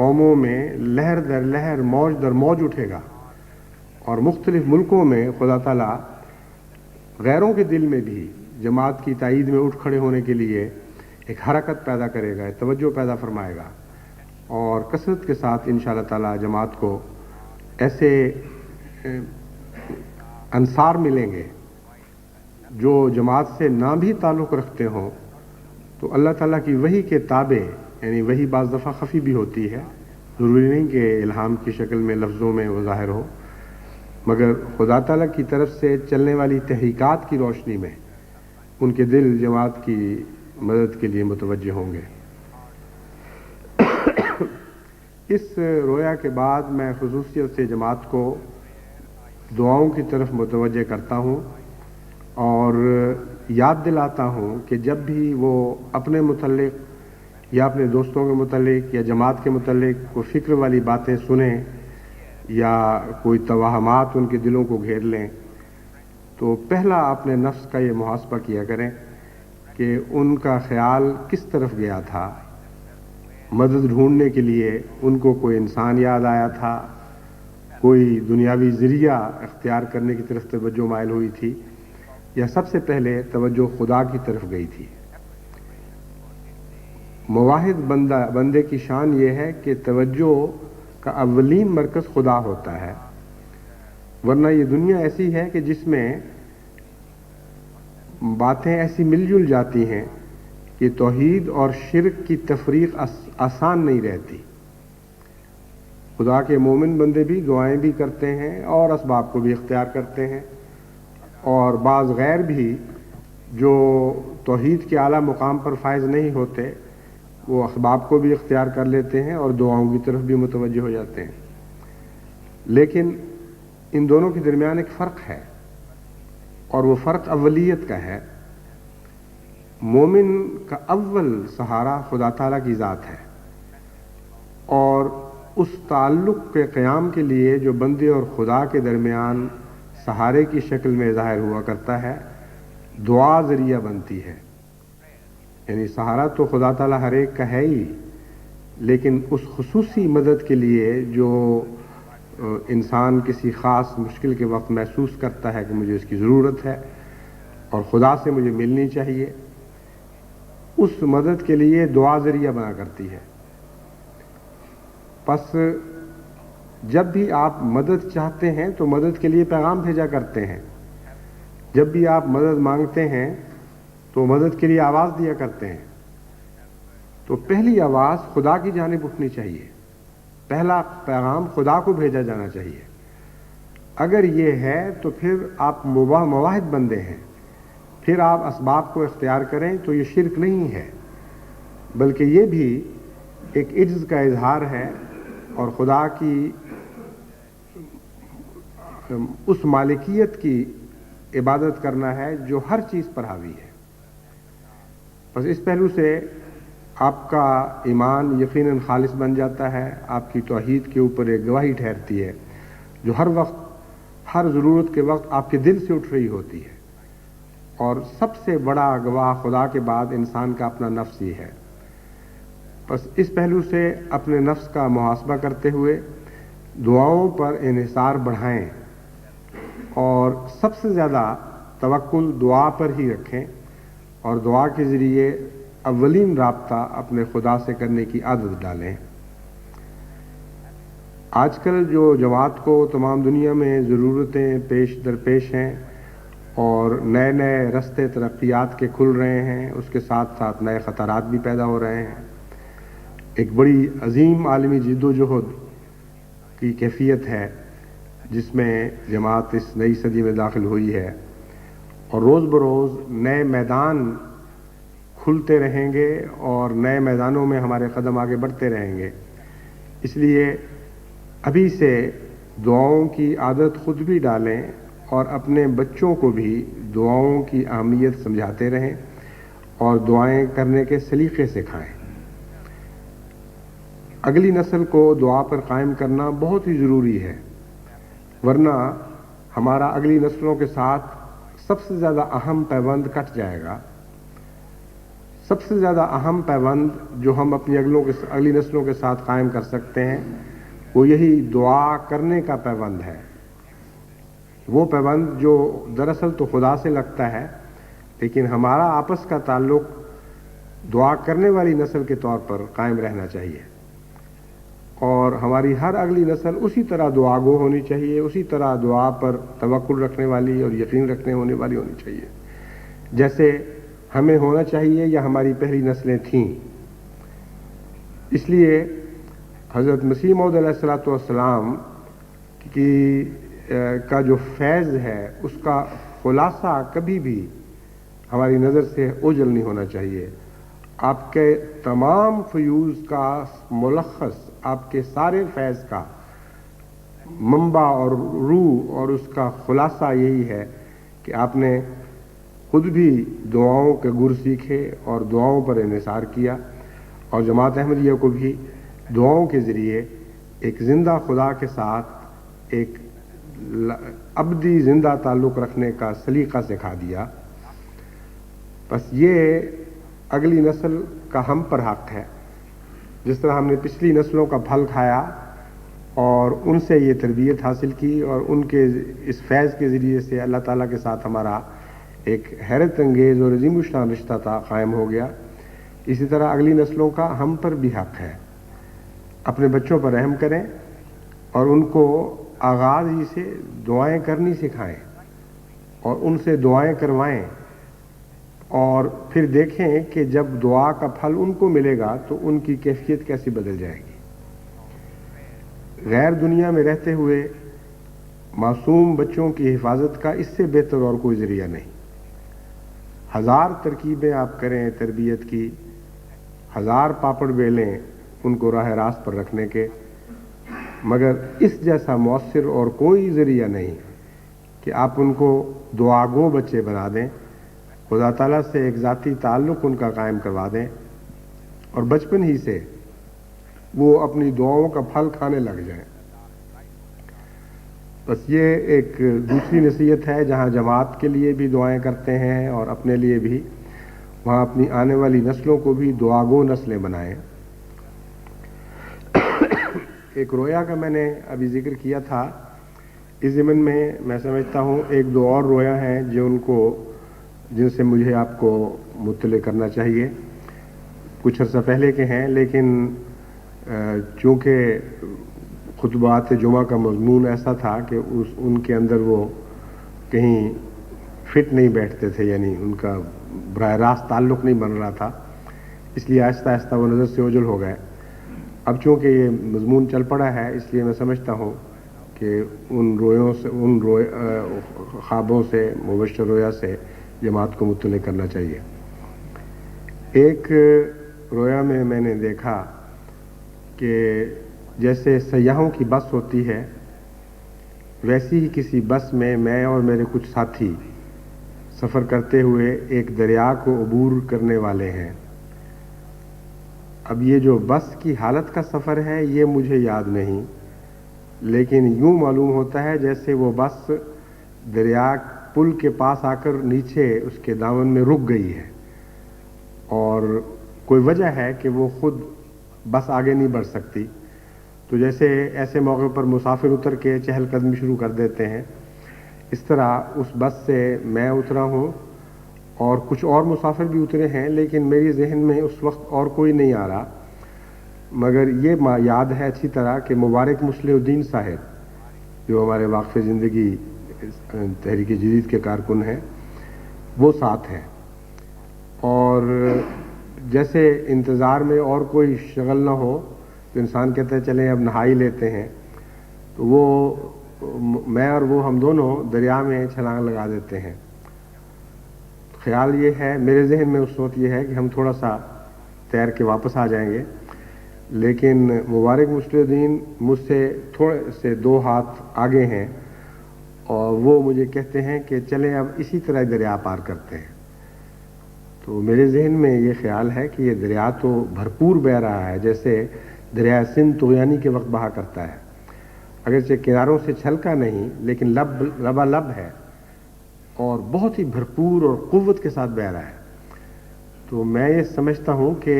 قوموں میں لہر در لہر موج در موج اٹھے گا، اور مختلف ملکوں میں خدا تعالیٰ غیروں کے دل میں بھی جماعت کی تائید میں اٹھ کھڑے ہونے کے لیے ایک حرکت پیدا کرے گا، توجہ پیدا فرمائے گا، اور کثرت کے ساتھ انشاءاللہ تعالیٰ جماعت کو ایسے انصار ملیں گے جو جماعت سے نہ بھی تعلق رکھتے ہوں تو اللہ تعالیٰ کی وحی کے تابع، یعنی وحی بعض دفعہ خفی بھی ہوتی ہے، ضروری نہیں کہ الہام کی شکل میں لفظوں میں وہ ظاہر ہو، مگر خدا تعالیٰ کی طرف سے چلنے والی تحریکات کی روشنی میں ان کے دل جماعت کی مدد کے لیے متوجہ ہوں گے۔ اس رویا کے بعد میں خصوصیت سے جماعت کو دعاؤں کی طرف متوجہ کرتا ہوں اور یاد دلاتا ہوں کہ جب بھی وہ اپنے متعلق یا اپنے دوستوں کے متعلق یا جماعت کے متعلق کوئی فکر والی باتیں سنیں یا کوئی توہمات ان کے دلوں کو گھیر لیں تو پہلا اپنے نفس کا یہ محاسبہ کیا کریں کہ ان کا خیال کس طرف گیا تھا۔ مدد ڈھونڈنے کے لیے ان کو کوئی انسان یاد آیا تھا، کوئی دنیاوی ذریعہ اختیار کرنے کی طرف توجہ مائل ہوئی تھی، یا سب سے پہلے توجہ خدا کی طرف گئی تھی۔ مواحد بندے کی شان یہ ہے کہ توجہ کا اولین مرکز خدا ہوتا ہے، ورنہ یہ دنیا ایسی ہے کہ جس میں باتیں ایسی مل جل جاتی ہیں کہ توحید اور شرک کی تفریق آسان نہیں رہتی۔ خدا کے مومن بندے بھی دعائیں بھی کرتے ہیں اور اسباب کو بھی اختیار کرتے ہیں، اور بعض غیر بھی جو توحید کے اعلیٰ مقام پر فائز نہیں ہوتے وہ اسباب کو بھی اختیار کر لیتے ہیں اور دعاؤں کی طرف بھی متوجہ ہو جاتے ہیں۔ لیکن ان دونوں کے درمیان ایک فرق ہے، اور وہ فرق اولیت کا ہے۔ مومن کا اول سہارا خدا تعالیٰ کی ذات ہے، اور اس تعلق کے قیام کے لیے جو بندے اور خدا کے درمیان سہارے کی شکل میں ظاہر ہوا کرتا ہے، دعا ذریعہ بنتی ہے۔ یعنی سہارا تو خدا تعالیٰ ہر ایک کا ہے ہی، لیکن اس خصوصی مدد کے لیے جو انسان کسی خاص مشکل کے وقت محسوس کرتا ہے کہ مجھے اس کی ضرورت ہے اور خدا سے مجھے ملنی چاہیے، اس مدد کے لیے دعا ذریعہ بنا کرتی ہے۔ پس جب بھی آپ مدد چاہتے ہیں تو مدد کے لیے پیغام بھیجا کرتے ہیں، جب بھی آپ مدد مانگتے ہیں تو مدد کے لیے آواز دیا کرتے ہیں۔ تو پہلی آواز خدا کی جانب اٹھنی چاہیے، پہلا پیغام خدا کو بھیجا جانا چاہیے۔ اگر یہ ہے تو پھر آپ مواحد بندے ہیں، پھر آپ اسباب کو اختیار کریں تو یہ شرک نہیں ہے، بلکہ یہ بھی ایک عجز کا اظہار ہے اور خدا کی اس مالکیت کی عبادت کرنا ہے جو ہر چیز پر حاوی ہے۔ بس اس پہلو سے آپ کا ایمان یقیناً خالص بن جاتا ہے، آپ کی توحید کے اوپر ایک گواہی ٹھہرتی ہے جو ہر وقت، ہر ضرورت کے وقت آپ کے دل سے اٹھ رہی ہوتی ہے، اور سب سے بڑا گواہ خدا کے بعد انسان کا اپنا نفس ہی ہے۔ بس اس پہلو سے اپنے نفس کا محاسبہ کرتے ہوئے دعاؤں پر انحصار بڑھائیں، اور سب سے زیادہ توکل دعا پر ہی رکھیں، اور دعا کے ذریعے اولین رابطہ اپنے خدا سے کرنے کی عادت ڈالیں۔ آج کل جو جماعت کو تمام دنیا میں ضرورتیں پیش در پیش ہیں اور نئے نئے رستے ترقیات کے کھل رہے ہیں، اس کے ساتھ ساتھ نئے خطرات بھی پیدا ہو رہے ہیں۔ ایک بڑی عظیم عالمی جد و جہد کی کیفیت ہے جس میں جماعت اس نئی صدی میں داخل ہوئی ہے، اور روز بروز نئے میدان کھلتے رہیں گے اور نئے میدانوں میں ہمارے قدم آگے بڑھتے رہیں گے۔ اس لیے ابھی سے دعاؤں کی عادت خود بھی ڈالیں اور اپنے بچوں کو بھی دعاؤں کی اہمیت سمجھاتے رہیں اور دعائیں کرنے کے سلیقے سکھائیں۔ اگلی نسل کو دعا پر قائم کرنا بہت ہی ضروری ہے، ورنہ ہمارا اگلی نسلوں کے ساتھ سب سے زیادہ اہم پیوند کٹ جائے گا۔ سب سے زیادہ اہم پیوند جو ہم اپنی اگلی نسلوں کے ساتھ قائم کر سکتے ہیں وہ یہی دعا کرنے کا پیوند ہے. وہ پیوند جو دراصل تو خدا سے لگتا ہے، لیکن ہمارا آپس کا تعلق دعا کرنے والی نسل کے طور پر قائم رہنا چاہیے، اور ہماری ہر اگلی نسل اسی طرح دعا گو ہونی چاہیے، اسی طرح دعا پر توکل رکھنے والی اور یقین رکھنے ہونے والی ہونی چاہیے جیسے ہمیں ہونا چاہیے یا ہماری پہلی نسلیں تھیں. اس لیے حضرت مسیح موعود علیہ الصلوۃ والسلام کا جو فیض ہے اس کا خلاصہ کبھی بھی ہماری نظر سے اوجھل نہیں ہونا چاہیے. آپ کے تمام فیوز کا ملخص، آپ کے سارے فیض کا منبع اور روح اور اس کا خلاصہ یہی ہے کہ آپ نے خود بھی دعاؤں کے گر سیکھے اور دعاؤں پر انحصار کیا، اور جماعت احمدیہ کو بھی دعاؤں کے ذریعے ایک زندہ خدا کے ساتھ ایک ابدی زندہ تعلق رکھنے کا سلیقہ سکھا دیا. بس یہ اگلی نسل کا ہم پر حق ہے. جس طرح ہم نے پچھلی نسلوں کا پھل کھایا اور ان سے یہ تربیت حاصل کی اور ان کے اس فیض کے ذریعے سے اللہ تعالیٰ کے ساتھ ہمارا ایک حیرت انگیز اور عظیم الشان رشتہ تھا قائم ہو گیا، اسی طرح اگلی نسلوں کا ہم پر بھی حق ہے. اپنے بچوں پر رحم کریں اور ان کو آغاز ہی سے دعائیں کرنی سکھائیں اور ان سے دعائیں کروائیں، اور پھر دیکھیں کہ جب دعا کا پھل ان کو ملے گا تو ان کی کیفیت کیسی بدل جائے گی. غیر دنیا میں رہتے ہوئے معصوم بچوں کی حفاظت کا اس سے بہتر اور کوئی ذریعہ نہیں. 1000 ترکیبیں آپ کریں تربیت کی، 1000 پاپڑ بیلیں ان کو راہ راست پر رکھنے کے، مگر اس جیسا مؤثر اور کوئی ذریعہ نہیں کہ آپ ان کو دعا گو بچے بنا دیں، خدا تعالیٰ سے ایک ذاتی تعلق ان کا قائم کروا دیں اور بچپن ہی سے وہ اپنی دعاؤں کا پھل کھانے لگ جائیں. بس یہ ایک دوسری نصیحت ہے، جہاں جماعت کے لیے بھی دعائیں کرتے ہیں اور اپنے لیے بھی، وہاں اپنی آنے والی نسلوں کو بھی دعا گو نسلیں بنائیں. ایک رویا کا میں نے ابھی ذکر کیا تھا، اس ضمن میں سمجھتا ہوں 1-2 اور رویا ہیں جن سے مجھے آپ کو مطلع کرنا چاہیے. کچھ عرصہ پہلے کے ہیں، لیکن چونکہ خطبات جمعہ کا مضمون ایسا تھا کہ ان کے اندر وہ کہیں فٹ نہیں بیٹھتے تھے، یعنی ان کا براہ راست تعلق نہیں بن رہا تھا، اس لیے آہستہ آہستہ وہ نظر سے اوجھل ہو گئے. اب چونکہ یہ مضمون چل پڑا ہے، اس لیے میں سمجھتا ہوں کہ ان خوابوں سے، مبشر رویا سے جماعت کو مطلع کرنا چاہیے. ایک رویا میں نے دیکھا کہ جیسے سیاحوں کی بس ہوتی ہے، ویسی ہی کسی بس میں اور میرے کچھ ساتھی سفر کرتے ہوئے ایک دریا کو عبور کرنے والے ہیں. اب یہ جو بس کی حالت کا سفر ہے یہ مجھے یاد نہیں، لیکن یوں معلوم ہوتا ہے جیسے وہ بس دریا پل کے پاس آ کر نیچے اس کے دامن میں رک گئی ہے، اور کوئی وجہ ہے کہ وہ خود بس آگے نہیں بڑھ سکتی. تو جیسے ایسے موقع پر مسافر اتر کے چہل قدمی شروع کر دیتے ہیں، اس طرح اس بس سے میں اترا ہوں اور کچھ اور مسافر بھی اترے ہیں، لیکن میری ذہن میں اس وقت اور کوئی نہیں آ رہا، مگر یہ یاد ہے اچھی طرح کہ مبارک مصلح الدین صاحب جو ہمارے واقف زندگی تحریک جدید کے کارکن ہیں، وہ ساتھ ہیں. اور جیسے انتظار میں اور کوئی شغل نہ ہو تو انسان کہتا ہے چلیں اب نہائی لیتے ہیں، تو میں اور وہ ہم دونوں دریا میں چھلانگ لگا دیتے ہیں. خیال یہ ہے، میرے ذہن میں اس وقت یہ ہے کہ ہم تھوڑا سا تیر کے واپس آ جائیں گے، لیکن مبارک مصلح الدین مجھ سے تھوڑے سے 2 ہاتھ آگے ہیں اور وہ مجھے کہتے ہیں کہ چلیں اب اسی طرح دریا پار کرتے ہیں. تو میرے ذہن میں یہ خیال ہے کہ یہ دریا تو بھرپور بہہ رہا ہے، جیسے دریا سندھ طغیانی کے وقت بہا کرتا ہے، اگرچہ کناروں سے چھلکا نہیں لیکن لبا لب ہے اور بہت ہی بھرپور اور قوت کے ساتھ بہہ رہا ہے. تو میں یہ سمجھتا ہوں کہ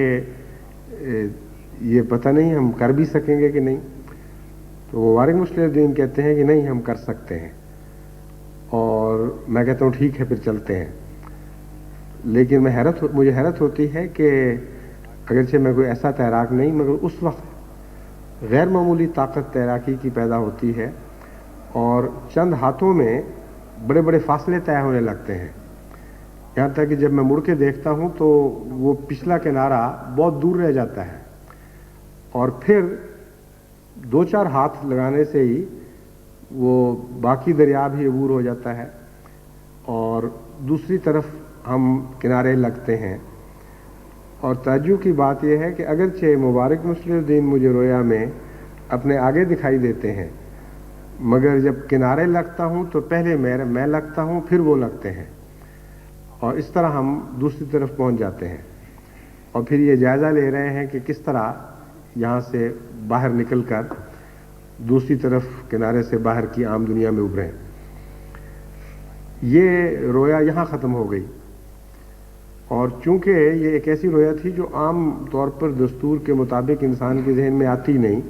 یہ پتہ نہیں ہم کر بھی سکیں گے کہ نہیں. تو مبارک مصلح الدین کہتے ہیں کہ نہیں ہم کر سکتے ہیں, اور میں کہتا ہوں ٹھیک ہے پھر چلتے ہیں. لیکن مجھے حیرت ہوتی ہے کہ اگرچہ میں کوئی ایسا تیراک نہیں, مگر اس وقت غیر معمولی طاقت تیراکی کی پیدا ہوتی ہے اور چند ہاتھوں میں بڑے بڑے فاصلے طے ہونے لگتے ہیں. یہاں تک کہ جب میں مڑ کے دیکھتا ہوں تو وہ پچھلا کنارہ بہت دور رہ جاتا ہے, اور پھر 2-4 ہاتھ لگانے سے ہی وہ باقی دریا بھی عبور ہو جاتا ہے اور دوسری طرف ہم کنارے لگتے ہیں. اور تعجب کی بات یہ ہے کہ اگرچہ مبارک مصلح الدین مجھے رویا میں اپنے آگے دکھائی دیتے ہیں, مگر جب کنارے لگتا ہوں تو پہلے میں لگتا ہوں پھر وہ لگتے ہیں, اور اس طرح ہم دوسری طرف پہنچ جاتے ہیں. اور پھر یہ جائزہ لے رہے ہیں کہ کس طرح یہاں سے باہر نکل کر دوسری طرف کنارے سے باہر کی عام دنیا میں ابھریں. یہ رویا یہاں ختم ہو گئی, اور چونکہ یہ ایک ایسی رویا تھی جو عام طور پر دستور کے مطابق انسان کے ذہن میں آتی نہیں,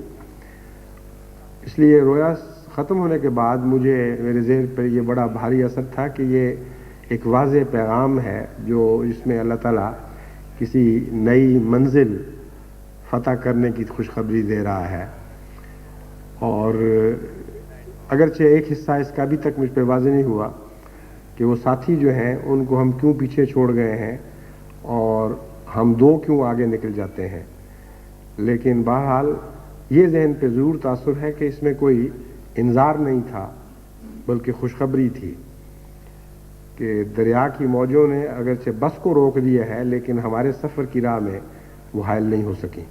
اس لیے رویا ختم ہونے کے بعد میرے ذہن پر یہ بڑا بھاری اثر تھا کہ یہ ایک واضح پیغام ہے جس میں اللہ تعالیٰ کسی نئی منزل فتح کرنے کی خوشخبری دے رہا ہے. اور اگرچہ ایک حصہ اس کا ابھی تک مجھ پہ واضح نہیں ہوا کہ وہ ساتھی جو ہیں ان کو ہم کیوں پیچھے چھوڑ گئے ہیں اور ہم 2 کیوں آگے نکل جاتے ہیں, لیکن بہرحال یہ ذہن پہ ضرور تاثر ہے کہ اس میں کوئی انذار نہیں تھا بلکہ خوشخبری تھی کہ دریا کی موجوں نے اگرچہ بس کو روک دیا ہے لیکن ہمارے سفر کی راہ میں وہ حائل نہیں ہو سکی.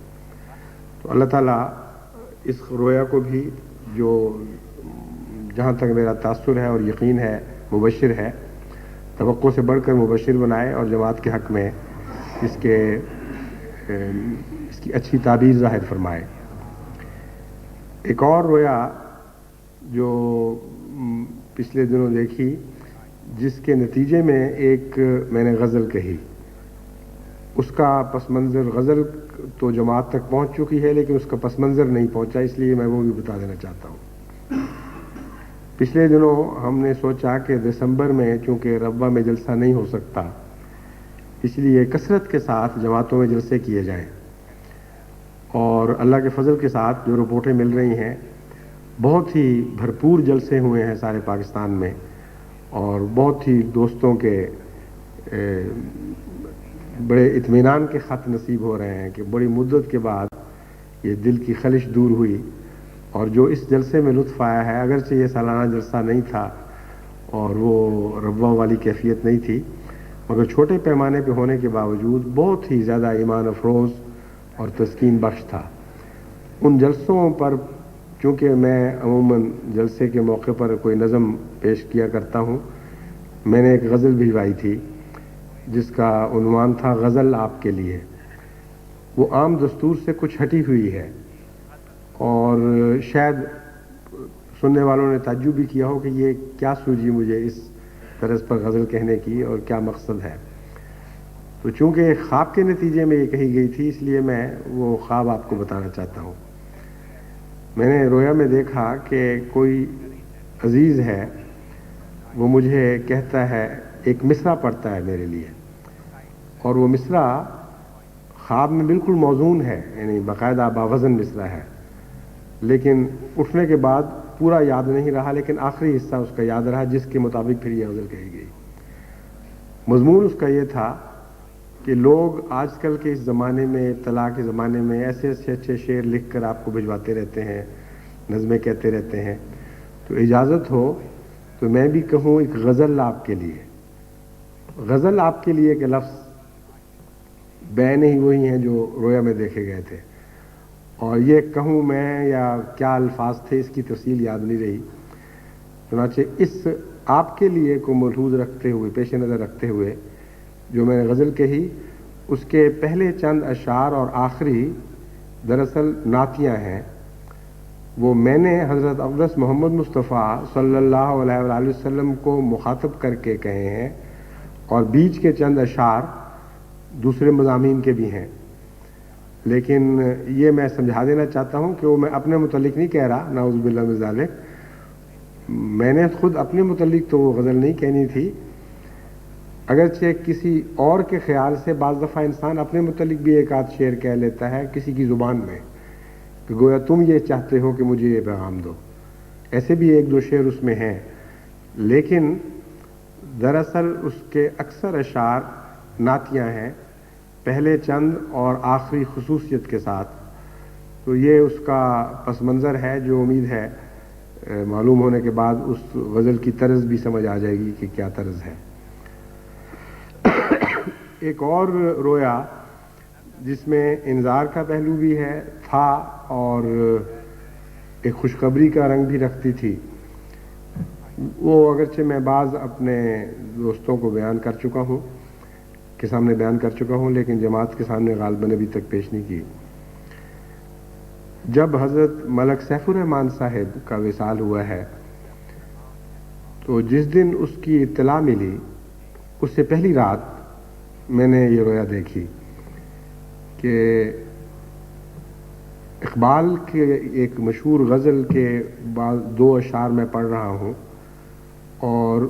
تو اللہ تعالیٰ اس رویا کو بھی, جو جہاں تک میرا تاثر ہے اور یقین ہے مبشر ہے, توقع سے بڑھ کر مبشر بنائے اور جماعت کے حق میں اس کی اچھی تعبیر ظاہر فرمائے. ایک اور رویا جو پچھلے دنوں دیکھی, جس کے نتیجے میں ایک میں نے غزل کہی, اس کا پس منظر غزل تو جماعت تک پہنچ چکی ہے لیکن اس کا پس منظر نہیں پہنچا, اس لیے میں وہ بھی بتا دینا چاہتا ہوں. پچھلے دنوں ہم نے سوچا کہ دسمبر میں چونکہ ربوہ میں جلسہ نہیں ہو سکتا, اس لیے کثرت کے ساتھ جماعتوں میں جلسے کیے جائیں, اور اللہ کے فضل کے ساتھ جو رپورٹیں مل رہی ہیں بہت ہی بھرپور جلسے ہوئے ہیں سارے پاکستان میں, اور بہت ہی دوستوں کے بڑے اطمینان کے خط نصیب ہو رہے ہیں کہ بڑی مدت کے بعد یہ دل کی خلش دور ہوئی, اور جو اس جلسے میں لطف آیا ہے, اگرچہ یہ سالانہ جلسہ نہیں تھا اور وہ ربوہ والی کیفیت نہیں تھی, مگر چھوٹے پیمانے پہ ہونے کے باوجود بہت ہی زیادہ ایمان افروز اور تسکین بخش تھا. ان جلسوں پر چونکہ میں عموماً جلسے کے موقع پر کوئی نظم پیش کیا کرتا ہوں, میں نے ایک غزل بھجوائی تھی جس کا عنوان تھا غزل آپ کے لیے. وہ عام دستور سے کچھ ہٹی ہوئی ہے, اور شاید سننے والوں نے تعجب بھی کیا ہو کہ یہ کیا سوجی مجھے اس طرز پر غزل کہنے کی اور کیا مقصد ہے. تو چونکہ ایک خواب کے نتیجے میں یہ کہی گئی تھی, اس لیے میں وہ خواب آپ کو بتانا چاہتا ہوں. میں نے رویا میں دیکھا کہ کوئی عزیز ہے, وہ مجھے کہتا ہے, ایک مصرع پڑھتا ہے میرے لیے, اور وہ مصرع خواب میں بالکل موزون ہے, یعنی باقاعدہ باوزن مصرع ہے, لیکن اٹھنے کے بعد پورا یاد نہیں رہا, لیکن آخری حصہ اس کا یاد رہا جس کے مطابق پھر یہ غزل کہی گئی. مضمون اس کا یہ تھا کہ لوگ آج کل کے اس زمانے میں, اطلاع کے زمانے میں, ایسے اچھے شعر لکھ کر آپ کو بھجواتے رہتے ہیں, نظمیں کہتے رہتے ہیں, تو اجازت ہو تو میں بھی کہوں ایک غزل آپ کے لیے. غزل آپ کے لیے کے لفظ بین ہی وہی ہیں جو رویا میں دیکھے گئے تھے, اور یہ کہوں میں یا کیا الفاظ تھے اس کی تفصیل یاد نہیں رہی. چنانچہ اس آپ کے لیے کو ملحوظ رکھتے ہوئے, پیش نظر رکھتے ہوئے جو میں نے غزل کہی, اس کے پہلے چند اشعار اور آخری دراصل نعتیاں ہیں. وہ میں نے حضرت اقدس محمد مصطفیٰ صلی اللہ علیہ وآلہ وسلم کو مخاطب کر کے کہے ہیں, اور بیچ کے چند اشعار دوسرے مضامین کے بھی ہیں، لیکن یہ میں سمجھا دینا چاہتا ہوں کہ وہ میں اپنے متعلق نہیں کہہ رہا، نعوذ باللہ من ذالک، میں نے خود اپنے متعلق تو وہ غزل نہیں کہنی تھی، اگرچہ کسی اور کے خیال سے بعض دفعہ انسان اپنے متعلق بھی ایک آدھ شعر کہہ لیتا ہے کسی کی زبان میں، کہ گویا تم یہ چاہتے ہو کہ مجھے یہ پیغام دو، ایسے بھی ایک دو شعر اس میں ہیں، لیکن دراصل اس کے اکثر اشعار نعتیاں ہیں، پہلے چند اور آخری خصوصیت کے ساتھ، تو یہ اس کا پس منظر ہے جو امید ہے معلوم ہونے کے بعد اس غزل کی طرز بھی سمجھ آ جائے گی کہ کیا طرز ہے۔ ایک اور رویا جس میں انذار کا پہلو بھی ہے تھا اور ایک خوشخبری کا رنگ بھی رکھتی تھی، وہ اگرچہ میں بعض اپنے دوستوں کو بیان کر چکا ہوں، کے سامنے بیان کر چکا ہوں، لیکن جماعت کے سامنے غالباً ابھی تک پیش نہیں کی۔ جب حضرت ملک سیف الرحمان صاحب کا وصال ہوا ہے تو جس دن اس کی اطلاع ملی اس سے پہلی رات میں نے یہ رویا دیکھی کہ اقبال کے ایک مشہور غزل کے بعض دو اشعار میں پڑھ رہا ہوں اور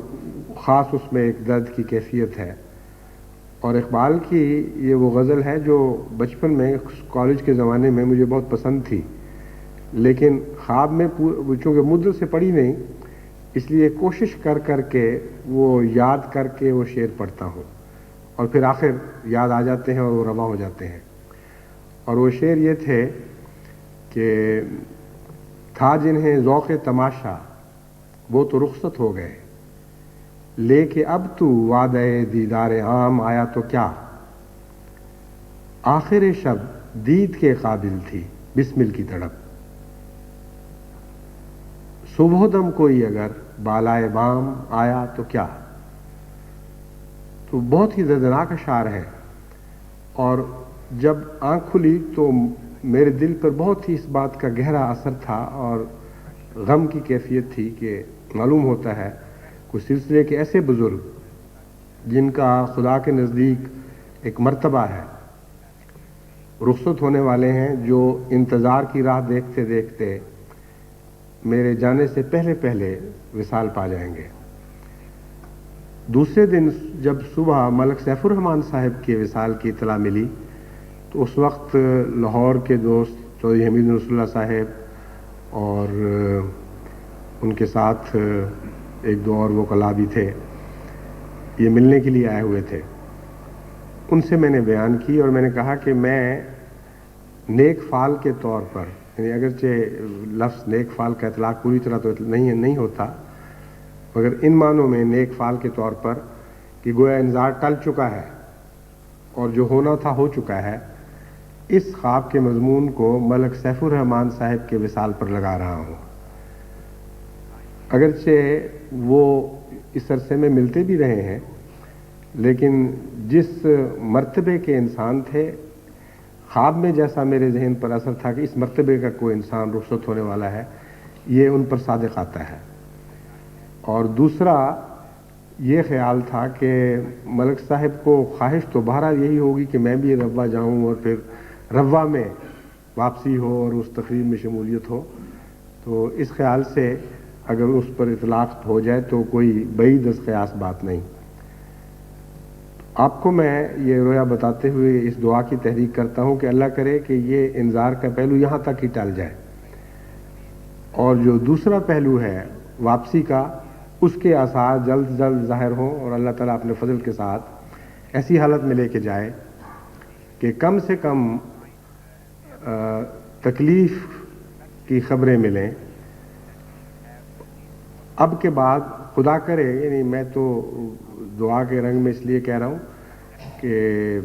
خاص اس میں ایک درد کی کیفیت ہے، اور اقبال کی یہ وہ غزل ہے جو بچپن میں کالج کے زمانے میں مجھے بہت پسند تھی، لیکن خواب میں چونکہ مدت سے پڑھی نہیں اس لیے کوشش کر کر کے وہ یاد کر کے وہ شعر پڑھتا ہوں اور پھر آخر یاد آ جاتے ہیں اور وہ رواں ہو جاتے ہیں، اور وہ شعر یہ تھے کہ تھا جنہیں ذوق تماشا وہ تو رخصت ہو گئے، لے کے اب تو وعدہ دیدار عام آیا تو کیا، آخر شب دید کے قابل تھی بسمل کی تڑپ، صبح دم کوئی اگر بالائے بام آیا تو کیا۔ تو بہت ہی دردناک اشعار ہے، اور جب آنکھ کھلی تو میرے دل پر بہت ہی اس بات کا گہرا اثر تھا اور غم کی کیفیت تھی کہ معلوم ہوتا ہے کچھ سلسلے کے ایسے بزرگ جن کا خدا کے نزدیک ایک مرتبہ ہے رخصت ہونے والے ہیں، جو انتظار کی راہ دیکھتے دیکھتے میرے جانے سے پہلے پہلے وصال پا جائیں گے۔ دوسرے دن جب صبح ملک سیف الرحمان صاحب کے وصال کی اطلاع ملی تو اس وقت لاہور کے دوست چودھری حمید رسول اللہ صاحب اور ان کے ساتھ ایک دو اور وکلاء بھی تھے، یہ ملنے کے لیے آئے ہوئے تھے، ان سے میں نے بیان کی اور میں نے کہا کہ میں نیک فعال کے طور پر، یعنی اگرچہ لفظ نیک فعال کا اطلاق پوری طرح تو نہیں ہوتا، مگر ان معنوں میں نیک فعال کے طور پر کہ گویا انذار ٹل چکا ہے اور جو ہونا تھا ہو چکا ہے، اس خواب کے مضمون کو ملک سیف الرحمان صاحب کے وصال پر لگا رہا ہوں۔ اگرچہ وہ اس عرصے میں ملتے بھی رہے ہیں، لیکن جس مرتبے کے انسان تھے، خواب میں جیسا میرے ذہن پر اثر تھا کہ اس مرتبے کا کوئی انسان رخصت ہونے والا ہے، یہ ان پر صادق آتا ہے۔ اور دوسرا یہ خیال تھا کہ ملک صاحب کو خواہش تو بہرحال یہی ہوگی کہ میں بھی روا جاؤں اور پھر روا میں واپسی ہو اور اس تقریب میں شمولیت ہو، تو اس خیال سے اگر اس پر اطلاق ہو جائے تو کوئی بعید از قیاس بات نہیں۔ آپ کو میں یہ رویا بتاتے ہوئے اس دعا کی تحریک کرتا ہوں کہ اللہ کرے کہ یہ انذار کا پہلو یہاں تک ہی ٹل جائے، اور جو دوسرا پہلو ہے واپسی کا، اس کے آثار جلد جلد ظاہر ہوں اور اللہ تعالیٰ اپنے فضل کے ساتھ ایسی حالت میں لے کے جائے کہ کم سے کم تکلیف کی خبریں ملیں۔ اب کے بعد خدا کرے، یعنی میں تو دعا کے رنگ میں اس لیے کہہ رہا ہوں کہ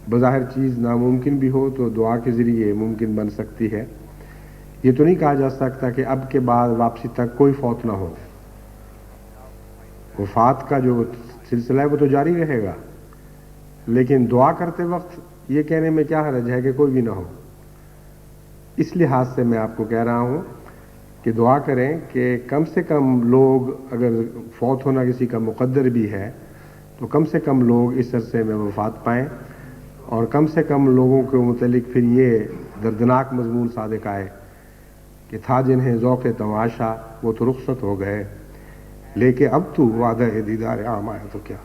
بظاہر چیز ناممکن بھی ہو تو دعا کے ذریعے ممکن بن سکتی ہے۔ یہ تو نہیں کہا جا سکتا کہ اب کے بعد واپسی تک کوئی فوت نہ ہو، وفات کا جو سلسلہ ہے وہ تو جاری رہے گا، لیکن دعا کرتے وقت یہ کہنے میں کیا حرج ہے کہ کوئی بھی نہ ہو۔ اس لحاظ سے میں آپ کو کہہ رہا ہوں کہ دعا کریں کہ کم سے کم لوگ، اگر فوت ہونا کسی کا مقدر بھی ہے تو کم سے کم لوگ اس عرصے میں وفات پائیں، اور کم سے کم لوگوں کے متعلق پھر یہ دردناک مضمون صادق آئے کہ تھا جنہیں ذوق تماشا وہ تو رخصت ہو گئے، لیکن اب تو وعدہ دیدار عام آیا تو کیا۔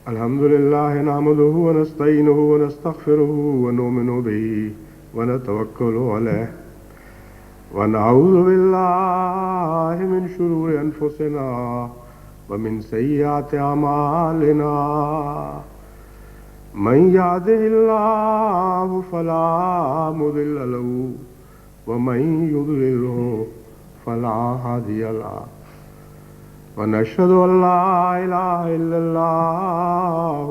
الحمد لله نحمده ونستعينه ونستغفره ونؤمن به ونتوكل عليه ونعوذ بالله من شرور أنفسنا ومن سيئات أعمالنا، من يهده الله فلا مضل له ومن يضلله فلا هادي له، ونشهد أن لا إله إلا الله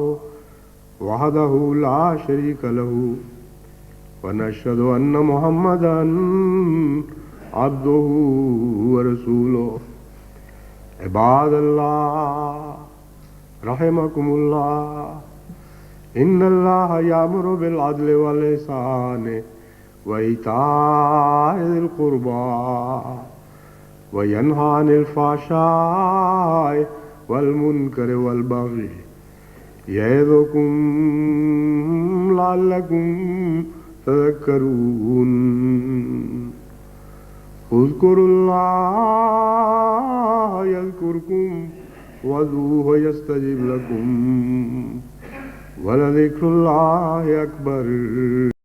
وحده لا شريك له، ونشهد أن محمدا عبده ورسوله۔ عباد الله رحمكم الله، إن الله يأمر بالعدل والإحسان وإيتاء ذي القربى وينهى عن الفحشاء والمنكر والبغي يعظكم لعلكم تذكرون۔ اذكروا الله يذكركم وادعوه يستجب لكم ولذكر الله أكبر۔